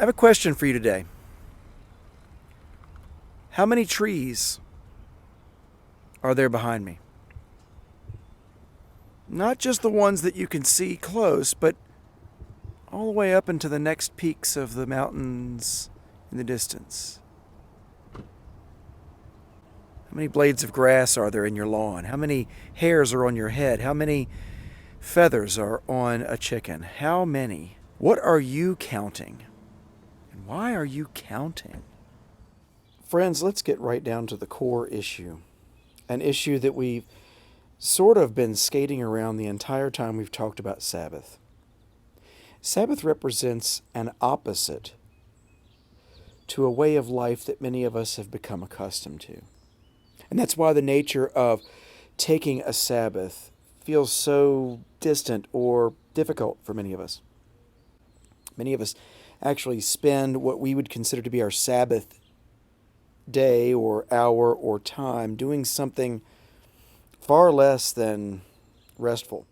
I have a question for you today. How many trees are there behind me? Not just the ones that you can see close, but all the way up into the next peaks of the mountains in the distance. How many blades of grass are there in your lawn? How many hairs are on your head? How many feathers are on a chicken? How many? What are you counting? And why are you counting? Friends, let's get right down to the core issue. An issue that we've sort of been skating around the entire time we've talked about Sabbath. Sabbath represents an opposite to a way of life that many of us have become accustomed to. And that's why the nature of taking a Sabbath feels so distant or difficult for many of us. Many of us actually spend what we would consider to be our Sabbath day or hour or time doing something far less than restful.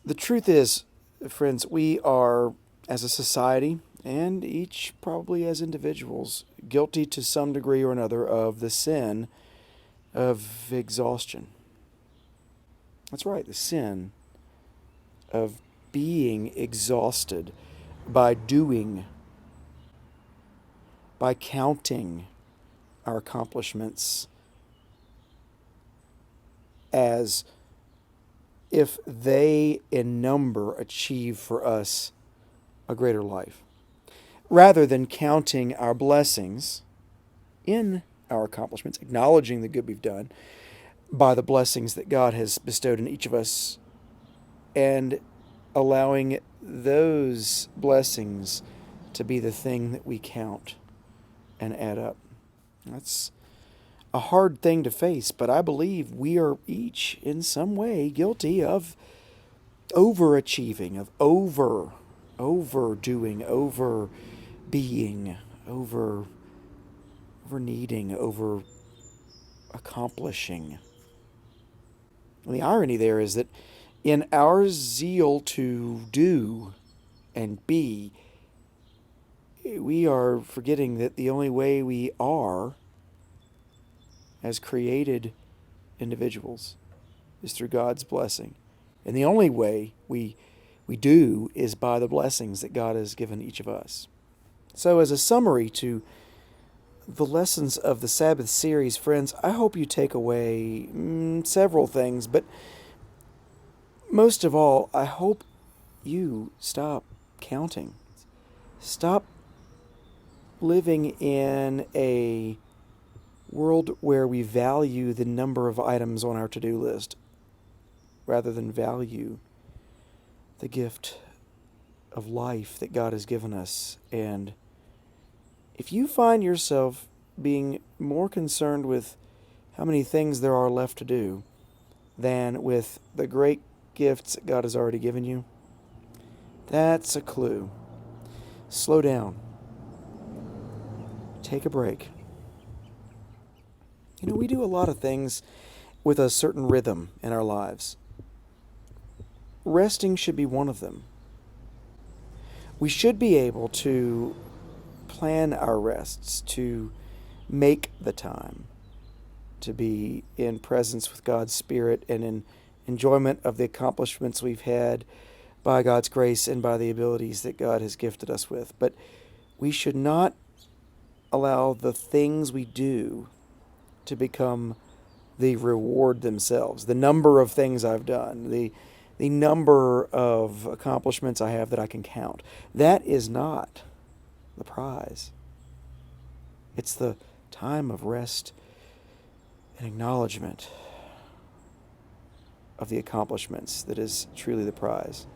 The truth is, friends, we are, as a society, and each probably as individuals, guilty to some degree or another of the sin of exhaustion. That's right, the sin of being exhausted by doing, by counting our accomplishments as if they in number achieve for us a greater life, rather than counting our blessings in our accomplishments, acknowledging the good we've done by the blessings that God has bestowed in each of us, and allowing those blessings to be the thing that we count and add up. That's a hard thing to face, but I believe we are each in some way guilty of overachieving, of overdoing, over being, over needing, over accomplishing. And the irony there is that in our zeal to do and be, we are forgetting that the only way we are as created individuals is through God's blessing. And the only way we do is by the blessings that God has given each of us. So as a summary to the lessons of the Sabbath series, friends, I hope you take away several things, but most of all, I hope you stop counting. Stop living in a world where we value the number of items on our to-do list rather than value the gift of life that God has given us. And if you find yourself being more concerned with how many things there are left to do than with the great gifts that God has already given you, that's a clue. Slow down. Take a break. You know, we do a lot of things with a certain rhythm in our lives. Resting should be one of them. We should be able to plan our rests, to make the time, to be in presence with God's Spirit and in enjoyment of the accomplishments we've had by God's grace and by the abilities that God has gifted us with. But we should not allow the things we do to become the reward themselves. The number of things I've done, the number of accomplishments I have that I can count. That is not the prize. It's the time of rest and acknowledgement of the accomplishments that is truly the prize.